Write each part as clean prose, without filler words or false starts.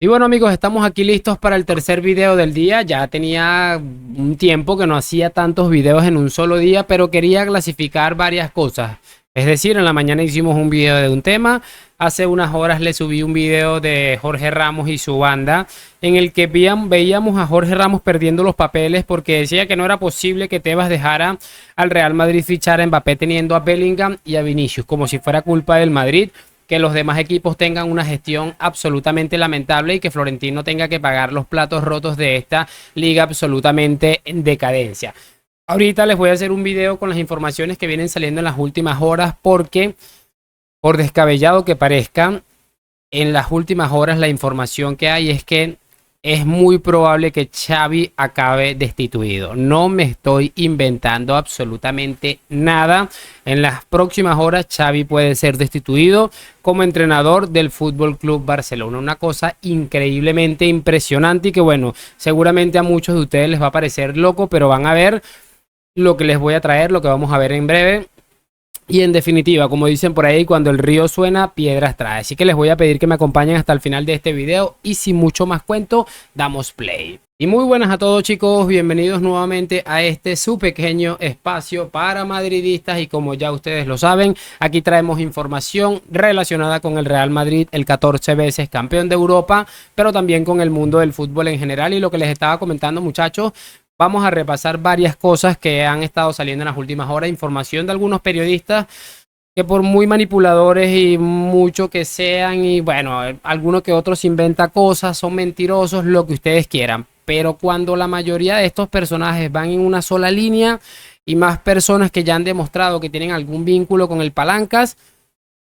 Y bueno amigos, estamos aquí listos para el tercer video del día. Ya tenía un tiempo que no hacía tantos videos en un solo día, pero quería clasificar varias cosas. Es decir, en la mañana hicimos un video de un tema. Hace unas horas le subí un video de Jorge Ramos y su banda, en el que veíamos a Jorge Ramos perdiendo los papeles porque decía que no era posible que Tebas dejara al Real Madrid fichar a Mbappé teniendo a Bellingham y a Vinicius, como si fuera culpa del Madrid que los demás equipos tengan una gestión absolutamente lamentable y que Florentino tenga que pagar los platos rotos de esta liga absolutamente en decadencia. Ahorita les voy a hacer un video con las informaciones que vienen saliendo en las últimas horas porque, por descabellado que parezca, en las últimas horas la información que hay es que es muy probable que Xavi acabe destituido. No me estoy inventando absolutamente nada. En las próximas horas Xavi puede ser destituido como entrenador del Fútbol Club Barcelona. Una cosa increíblemente impresionante y que bueno, seguramente a muchos de ustedes les va a parecer loco, pero van a ver lo que les voy a traer, lo que vamos a ver en breve. Y en definitiva, como dicen por ahí, cuando el río suena, piedras trae. Así que les voy a pedir que me acompañen hasta el final de este video. Y sin mucho más cuento, damos play. Y muy buenas a todos chicos, bienvenidos nuevamente a este su pequeño espacio para madridistas. Y como ya ustedes lo saben, aquí traemos información relacionada con el Real Madrid, el 14 veces campeón de Europa, pero también con el mundo del fútbol en general. Y lo que les estaba comentando, muchachos, vamos a repasar varias cosas que han estado saliendo en las últimas horas. Información de algunos periodistas que por muy manipuladores y mucho que sean, y bueno, alguno que otros inventa cosas, son mentirosos, lo que ustedes quieran. Pero cuando la mayoría de estos personajes van en una sola línea y más personas que ya han demostrado que tienen algún vínculo con el Palancas,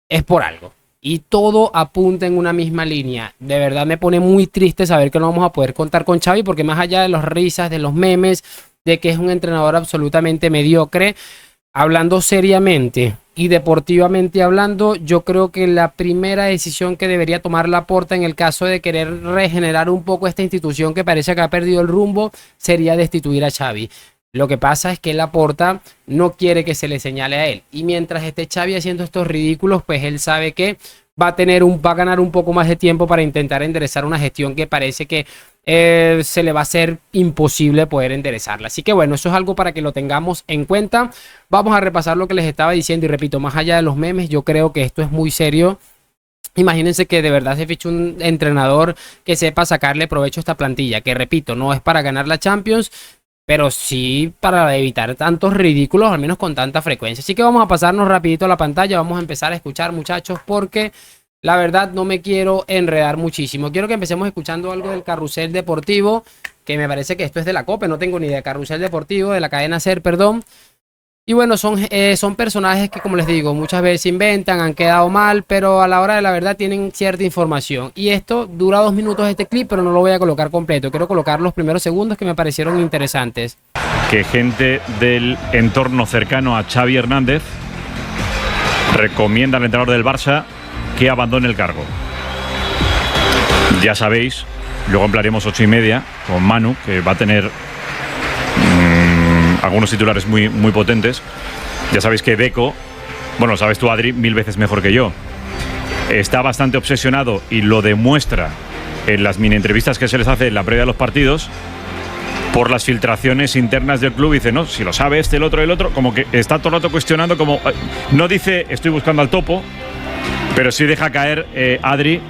es por algo. Y todo apunta en una misma línea. De verdad me pone muy triste saber que no vamos a poder contar con Xavi, porque más allá de las risas, de los memes, de que es un entrenador absolutamente mediocre, hablando seriamente y deportivamente hablando, yo creo que la primera decisión que debería tomar Laporta en el caso de querer regenerar un poco esta institución que parece que ha perdido el rumbo, sería destituir a Xavi. Lo que pasa es que Laporta no quiere que se le señale a él. Y mientras esté Xavi haciendo estos ridículos, pues él sabe que va a ganar un poco más de tiempo para intentar enderezar una gestión que parece que se le va a hacer imposible poder enderezarla. Así que bueno, eso es algo para que lo tengamos en cuenta. Vamos a repasar lo que les estaba diciendo y repito, más allá de los memes, yo creo que esto es muy serio. Imagínense que de verdad se fiche un entrenador que sepa sacarle provecho a esta plantilla, que repito, no es para ganar la Champions, pero sí para evitar tantos ridículos, al menos con tanta frecuencia. Así que vamos a pasarnos rapidito a la pantalla, vamos a empezar a escuchar, muchachos, porque la verdad no me quiero enredar muchísimo. Quiero que empecemos escuchando algo del Carrusel Deportivo, que me parece que esto es de la COPE, no tengo ni idea, Carrusel Deportivo, de la cadena SER, perdón. Y bueno, son personajes que, como les digo, muchas veces inventan, han quedado mal, pero a la hora de la verdad tienen cierta información. Y esto dura 2 minutos este clip, pero no lo voy a colocar completo. Quiero colocar los primeros segundos que me parecieron interesantes. Que gente del entorno cercano a Xavi Hernández recomienda al entrenador del Barça que abandone el cargo. Ya sabéis, luego ampliaremos 8:30 con Manu, que va a tener algunos titulares muy potentes. Ya sabéis que Deco, bueno, sabes tú, Adri, 1000 veces mejor que yo, está bastante obsesionado y lo demuestra en las mini entrevistas que se les hace en la previa de los partidos por las filtraciones internas del club. Dice, no, si lo sabe este, el otro, como que está todo el rato cuestionando, como no dice estoy buscando al topo, pero sí deja caer, Adri,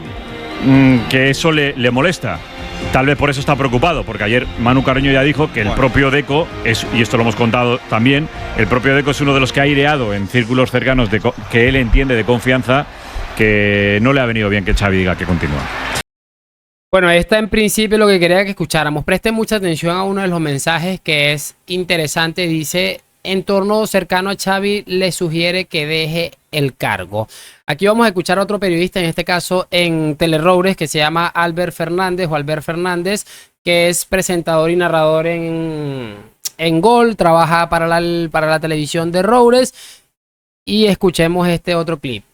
que eso le molesta. Tal vez por eso está preocupado, porque ayer Manu Carreño ya dijo que el propio Deco, y esto lo hemos contado también, el propio Deco es uno de los que ha aireado en círculos cercanos que él entiende de confianza que no le ha venido bien que Xavi diga que continúa. Bueno, esta en principio lo que quería que escucháramos. Presten mucha atención a uno de los mensajes que es interesante. Dice, entorno cercano a Xavi le sugiere que deje el cargo. Aquí vamos a escuchar a otro periodista, en este caso en Teleroures, que se llama Albert Fernández, que es presentador y narrador en Gol, trabaja para la televisión de Roures. Y escuchemos este otro clip.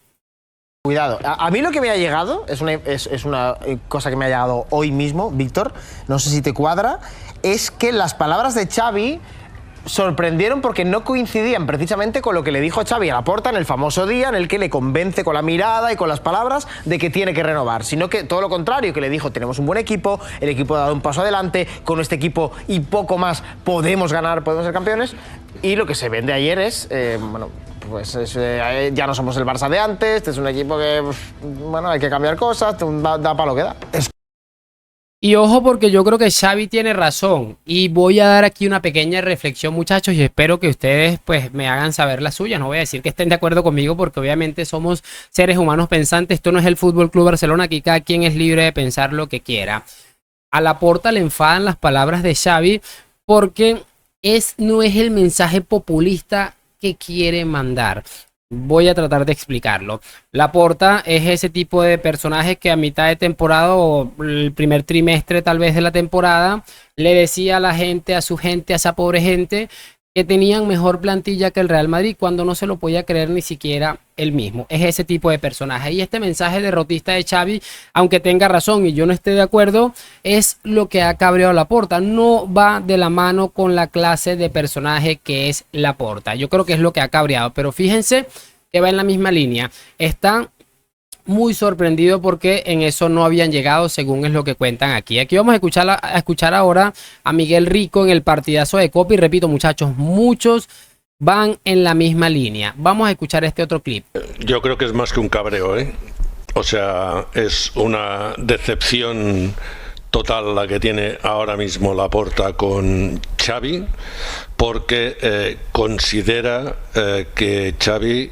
Cuidado, a mí lo que me ha llegado, es una cosa que me ha llegado hoy mismo, Víctor, no sé si te cuadra, es que las palabras de Xavi sorprendieron porque no coincidían precisamente con lo que le dijo Xavi a Laporta en el famoso día en el que le convence con la mirada y con las palabras de que tiene que renovar, sino que todo lo contrario, que le dijo: tenemos un buen equipo, el equipo ha dado un paso adelante, con este equipo y poco más podemos ganar, podemos ser campeones. Y lo que se vende ayer es, bueno, pues ya no somos el Barça de antes, este es un equipo que, bueno, hay que cambiar cosas, da para lo que da. Y ojo, porque yo creo que Xavi tiene razón, y voy a dar aquí una pequeña reflexión, muchachos, y espero que ustedes pues me hagan saber la suya. No voy a decir que estén de acuerdo conmigo, porque obviamente somos seres humanos pensantes. Esto no es el Fútbol Club Barcelona, aquí cada quien es libre de pensar lo que quiera. A Laporta le enfadan las palabras de Xavi porque no es el mensaje populista que quiere mandar. Voy a tratar de explicarlo. Laporta es ese tipo de personaje que a mitad de temporada o el primer trimestre tal vez de la temporada le decía a la gente, a su gente, a esa pobre gente, que tenían mejor plantilla que el Real Madrid, cuando no se lo podía creer ni siquiera él mismo. Es ese tipo de personaje. Y este mensaje derrotista de Xavi, aunque tenga razón y yo no esté de acuerdo, es lo que ha cabreado a Laporta. No va de la mano con la clase de personaje que es Laporta. Yo creo que es lo que ha cabreado. Pero fíjense que va en la misma línea. Está muy sorprendido porque en eso no habían llegado, según es lo que cuentan aquí. Aquí vamos a escuchar ahora a Miguel Rico en el partidazo de Copa. Y repito, muchachos, muchos van en la misma línea. Vamos a escuchar este otro clip. Yo creo que es más que un cabreo, ¿eh? O sea, es una decepción total la que tiene ahora mismo Laporta con Xavi, porque considera que Xavi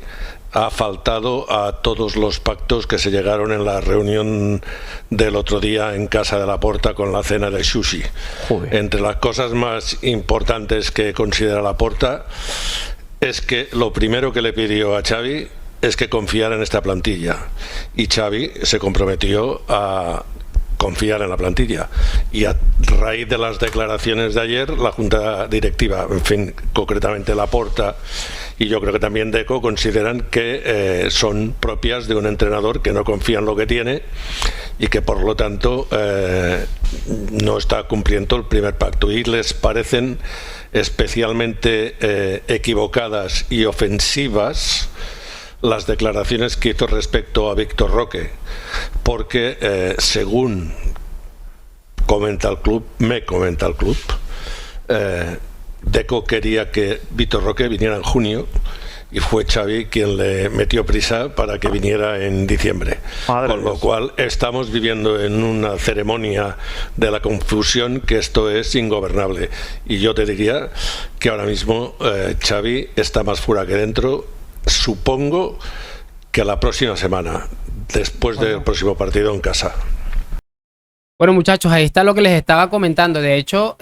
ha faltado a todos los pactos que se llegaron en la reunión del otro día en casa de Laporta con la cena de sushi. Joder. Entre las cosas más importantes que considera Laporta es que lo primero que le pidió a Xavi es que confiara en esta plantilla, y Xavi se comprometió a confiar en la plantilla, y a raíz de las declaraciones de ayer la junta directiva, en fin, concretamente Laporta y yo creo que también Deco, consideran que son propias de un entrenador que no confía en lo que tiene y que por lo tanto no está cumpliendo el primer pacto, y les parecen especialmente equivocadas y ofensivas las declaraciones que hizo respecto a Víctor Roque, porque según comenta el club, Deco quería que Víctor Roque viniera en junio y fue Xavi quien le metió prisa para que viniera en diciembre. Con lo cual estamos viviendo en una ceremonia de la confusión, que esto es ingobernable. Y yo te diría que ahora mismo Xavi está más fuera que dentro. Supongo que la próxima semana, después del próximo partido en casa. Bueno, muchachos, ahí está lo que les estaba comentando. De hecho,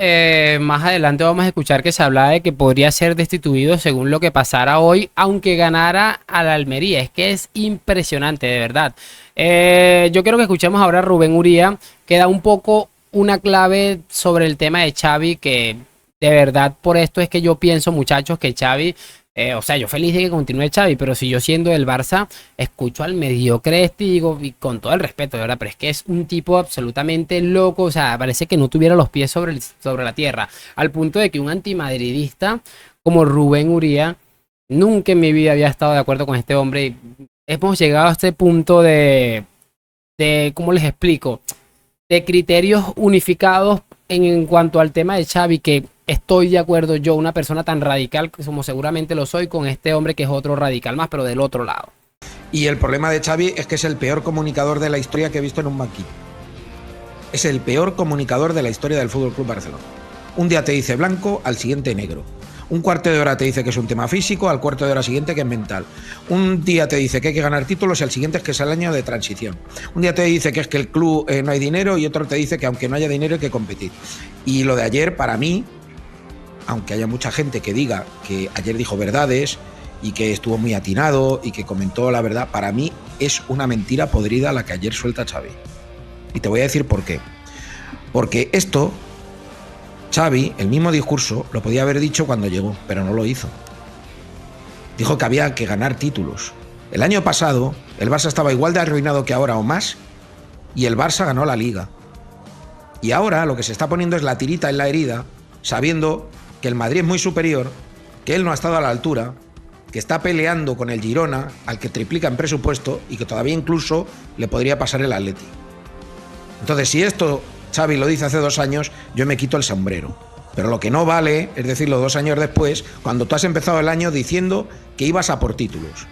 más adelante vamos a escuchar que se hablaba de que podría ser destituido según lo que pasara hoy, aunque ganara a la Almería. Es que es impresionante, de verdad. Yo quiero que escuchemos ahora a Rubén Uría, que da un poco una clave sobre el tema de Xavi, que de verdad por esto es que yo pienso, muchachos, que Xavi... o sea, yo feliz de que continúe Xavi, pero si yo siendo del Barça escucho al mediocre este y digo, y con todo el respeto, de verdad, pero es que es un tipo absolutamente loco, o sea, parece que no tuviera los pies sobre la tierra, al punto de que un antimadridista como Rubén Uría, nunca en mi vida había estado de acuerdo con este hombre, y hemos llegado a este punto de ¿cómo les explico? De criterios unificados en cuanto al tema de Xavi, que estoy de acuerdo yo, una persona tan radical como seguramente lo soy, con este hombre que es otro radical más, pero del otro lado. Y el problema de Xavi es que es el peor comunicador de la historia que he visto en un banquillo. Es el peor comunicador de la historia del Fútbol Club Barcelona. Un día te dice blanco, al siguiente negro. Un cuarto de hora te dice que es un tema físico, al cuarto de hora siguiente que es mental. Un día te dice que hay que ganar títulos y al siguiente es que es el año de transición. Un día te dice que es que el club no hay dinero, y otro te dice que aunque no haya dinero hay que competir. Y lo de ayer, para mí, aunque haya mucha gente que diga que ayer dijo verdades y que estuvo muy atinado y que comentó la verdad, para mí es una mentira podrida la que ayer suelta Xavi. Y te voy a decir por qué. Porque esto, Xavi, el mismo discurso, lo podía haber dicho cuando llegó, pero no lo hizo. Dijo que había que ganar títulos. El año pasado, el Barça estaba igual de arruinado que ahora o más, y el Barça ganó la Liga. Y ahora lo que se está poniendo es la tirita en la herida, sabiendo que el Madrid es muy superior, que él no ha estado a la altura, que está peleando con el Girona, al que triplica en presupuesto y que todavía incluso le podría pasar el Atleti. Entonces, si esto Xavi lo dice hace 2 años, yo me quito el sombrero. Pero lo que no vale es decirlo 2 años después, cuando tú has empezado el año diciendo que ibas a por títulos.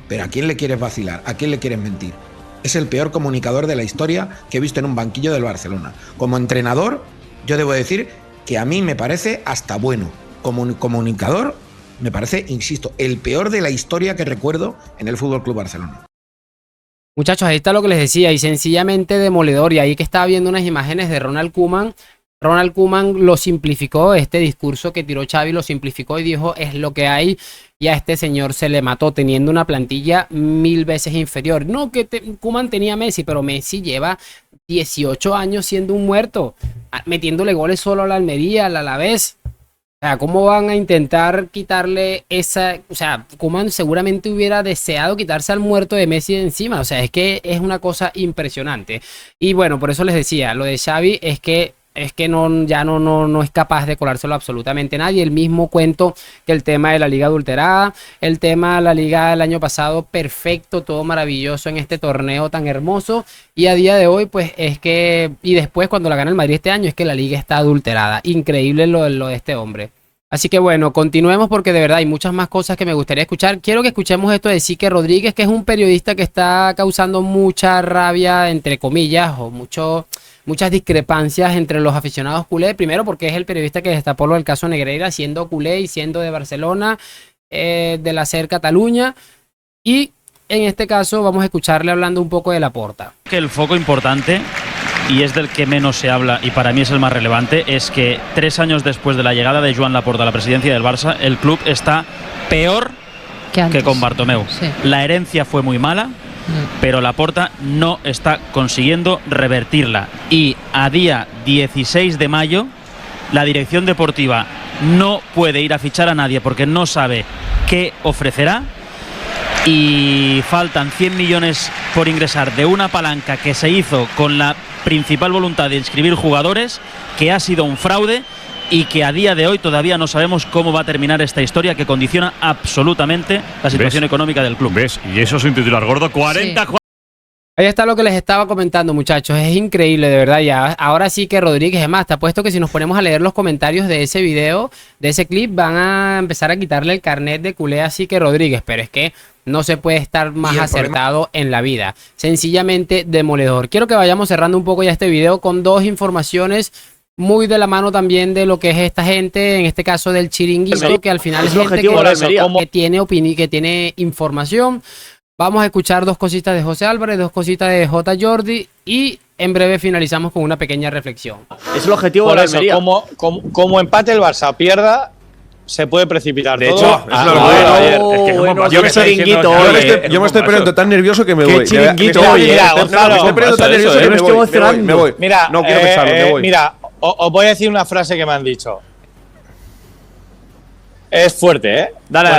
Pero ¿a quién le quieres vacilar? ¿A quién le quieres mentir? Es el peor comunicador de la historia que he visto en un banquillo del Barcelona. Como entrenador, yo debo decir que a mí me parece hasta bueno. Como comunicador, me parece, insisto, el peor de la historia que recuerdo en el FC Barcelona. Muchachos, ahí está lo que les decía, y sencillamente demoledor. Y ahí que estaba viendo unas imágenes de Ronald Koeman. Ronald Koeman lo simplificó, este discurso que tiró Xavi lo simplificó y dijo es lo que hay, y a este señor se le mató teniendo una plantilla 1000 veces inferior. No que Koeman tenía a Messi, pero Messi lleva 18 años siendo un muerto, metiéndole goles solo a la Almería, al Alavés. O sea, ¿cómo van a intentar quitarle esa? O sea, Koeman seguramente hubiera deseado quitarse al muerto de Messi de encima. O sea, es que es una cosa impresionante. Y bueno, por eso les decía, lo de Xavi es que ya no es capaz de colárselo absolutamente nadie. El mismo cuento que el tema de la liga adulterada, el tema de la liga del año pasado, perfecto, todo maravilloso en este torneo tan hermoso, y a día de hoy pues es que, y después cuando la gana el Madrid este año, es que la liga está adulterada. Increíble lo de este hombre. Así que bueno, continuemos porque de verdad hay muchas más cosas que me gustaría escuchar. Quiero que escuchemos esto de Sique Rodríguez, que es un periodista que está causando mucha rabia, entre comillas, o muchas discrepancias entre los aficionados culé. Primero porque es el periodista que destapó lo del caso Negreira, siendo culé y siendo de Barcelona, de la SER Cataluña. Y en este caso vamos a escucharle hablando un poco de Laporta. Que el foco importante, y es del que menos se habla y para mí es el más relevante, es que 3 años después de la llegada de Joan Laporta a la presidencia del Barça, el club está peor que con Bartomeu. Sí. La herencia fue muy mala, pero Laporta no está consiguiendo revertirla. Y a día 16 de mayo, la dirección deportiva no puede ir a fichar a nadie porque no sabe qué ofrecerá. Y faltan 100 millones por ingresar de una palanca que se hizo con la principal voluntad de inscribir jugadores, que ha sido un fraude y que a día de hoy todavía no sabemos cómo va a terminar esta historia que condiciona absolutamente la situación económica del club. ¿Ves? Y eso es un titular gordo. 40. Sí. Ahí está lo que les estaba comentando, muchachos. Es increíble, de verdad. Ya ahora sí que Rodríguez, es más, está puesto que si nos ponemos a leer los comentarios de ese video, de ese clip, van a empezar a quitarle el carnet de culé a Sique Rodríguez. Pero es que no se puede estar más acertado en la vida. Sencillamente demoledor. Quiero que vayamos cerrando un poco ya este video con 2 informaciones muy de la mano también de lo que es esta gente, en este caso del Chiringuito, que al final es gente que tiene opinión, que tiene información. Vamos a escuchar 2 cositas de José Álvarez, 2 cositas de J. Jordi y en breve finalizamos con una pequeña reflexión. Es el objetivo de la Almería. Como empate el Barça pierda, se puede precipitar de todo. Hecho, yo me estoy poniendo tan nervioso que me voy. Me estoy poniendo tan nervioso que me voy. Mira, no quiero pensarlo, me voy. Mira, os voy a decir una frase que me han dicho. Es fuerte, ¿eh? Dale.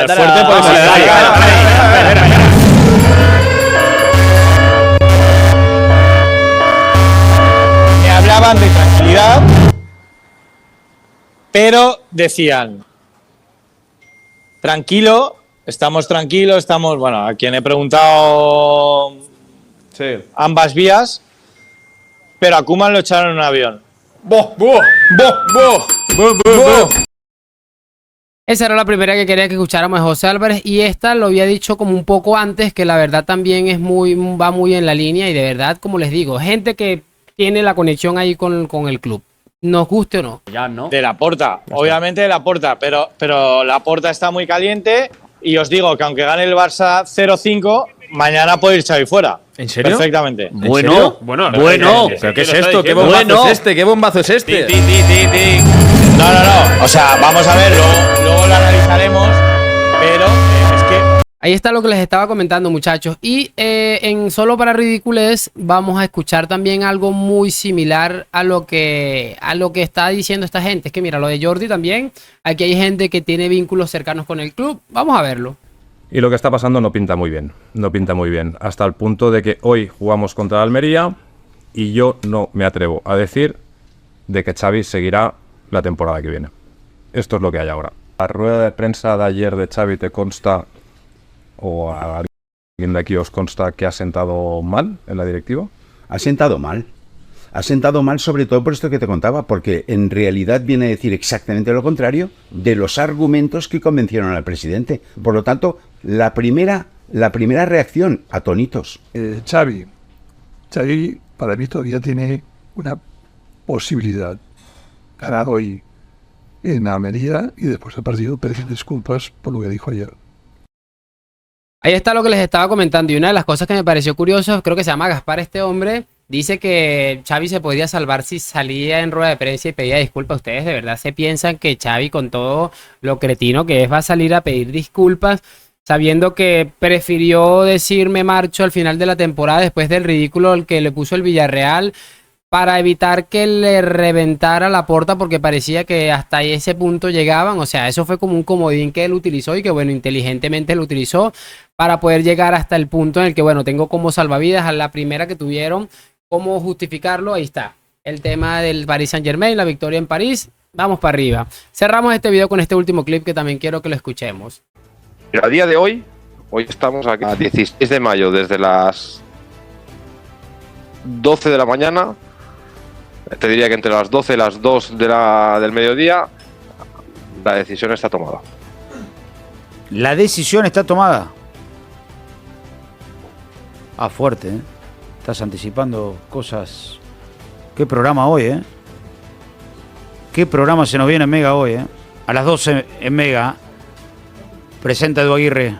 Me hablaban de tranquilidad, pero decían, tranquilo, estamos tranquilos, estamos, bueno, a quien he preguntado ambas vías, pero a Koeman lo echaron en un avión. Esa era la primera que quería que escucháramos de José Álvarez, y esta lo había dicho como un poco antes, que la verdad también va muy en la línea, y de verdad, como les digo, gente que tiene la conexión ahí con el club, nos guste o no. Ya no. De Laporta, obviamente de Laporta, pero Laporta está muy caliente, y os digo que aunque gane el Barça 0-5, mañana puede ir Xavi fuera. ¿En serio? Perfectamente. Bueno. ¿Pero qué es esto? ¿Qué bombazo es este? ¿Qué bombazo es este? No. O sea, vamos a ver, luego lo analizaremos, pero es que... Ahí está lo que les estaba comentando, muchachos. Y en Solo para Ridiculez vamos a escuchar también algo muy similar a lo que está diciendo esta gente. Es que mira, lo de Jordi también, aquí hay gente que tiene vínculos cercanos con el club. Vamos a verlo. Y lo que está pasando no pinta muy bien, hasta el punto de que hoy jugamos contra Almería y yo no me atrevo a decir de que Xavi seguirá la temporada que viene. esto es lo que hay ahora. ¿La rueda de prensa de ayer de Xavi te consta, o a alguien de aquí os consta, que ha sentado mal en la directiva? Ha sentado mal. Ha sentado mal sobre todo por esto que te contaba, porque en realidad viene a decir exactamente lo contrario de los argumentos que convencieron al presidente. Por lo tanto, la primera reacción, atónitos. Xavi, para mí todavía tiene una posibilidad. Ganar hoy en Almería y después del partido pedir disculpas por lo que dijo ayer. Ahí está lo que les estaba comentando, y una de las cosas que me pareció curioso, creo que se llama Gaspar este hombre, dice que Xavi se podría salvar si salía en rueda de prensa y pedía disculpas. ¿Ustedes de verdad se piensan que Xavi, con todo lo cretino que es, va a salir a pedir disculpas, sabiendo que prefirió decir me marcho al final de la temporada después del ridículo al que le puso el Villarreal, para evitar que le reventara Laporta, porque parecía que hasta ese punto llegaban? O sea, eso fue como un comodín que él utilizó y que, bueno, inteligentemente lo utilizó para poder llegar hasta el punto en el que, bueno, tengo como salvavidas a la primera que tuvieron. ¿Cómo justificarlo? Ahí está. El tema del Paris Saint-Germain, la victoria en París. Vamos para arriba. Cerramos este video con este último clip que también quiero que lo escuchemos. A día de hoy estamos a 16 de mayo, desde las 12 de la mañana. Te diría que entre las 12 y las 2 del mediodía la decisión está tomada. La decisión está tomada. Fuerte, ¿eh? Estás anticipando cosas. ¿Qué programa hoy, eh? ¿Qué programa se nos viene en Mega hoy, eh? A las 12 en Mega presenta Edu Aguirre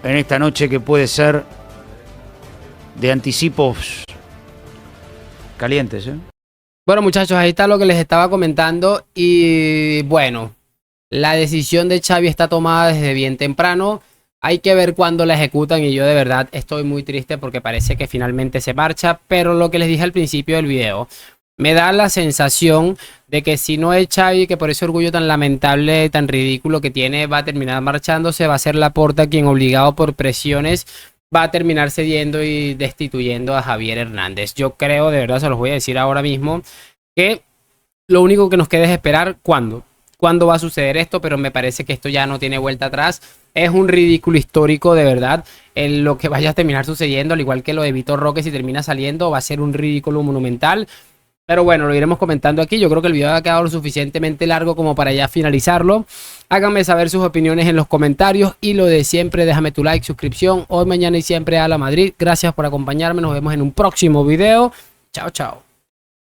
en esta noche que puede ser de anticipos calientes, eh. Bueno, muchachos, ahí está lo que les estaba comentando. Y bueno, la decisión de Xavi está tomada desde bien temprano. Hay que ver cuándo la ejecutan, y yo de verdad estoy muy triste porque parece que finalmente se marcha. Pero lo que les dije al principio del video, me da la sensación de que si no es Xavi, que por ese orgullo tan lamentable, tan ridículo que tiene, va a terminar marchándose, va a ser Laporta quien, obligado por presiones, va a terminar cediendo y destituyendo a Javier Hernández. Yo creo, de verdad se los voy a decir ahora mismo, que lo único que nos queda es esperar cuándo va a suceder esto, pero me parece que esto ya no tiene vuelta atrás. Es un ridículo histórico, de verdad, en lo que vaya a terminar sucediendo, al igual que lo de Vitor Roque, si termina saliendo, va a ser un ridículo monumental. Pero bueno, lo iremos comentando aquí. Yo creo que el video ha quedado lo suficientemente largo como para ya finalizarlo. Háganme saber sus opiniones en los comentarios. Y lo de siempre, déjame tu like, suscripción. Hoy, mañana y siempre a la Madrid. Gracias por acompañarme. Nos vemos en un próximo video. Chao, chao.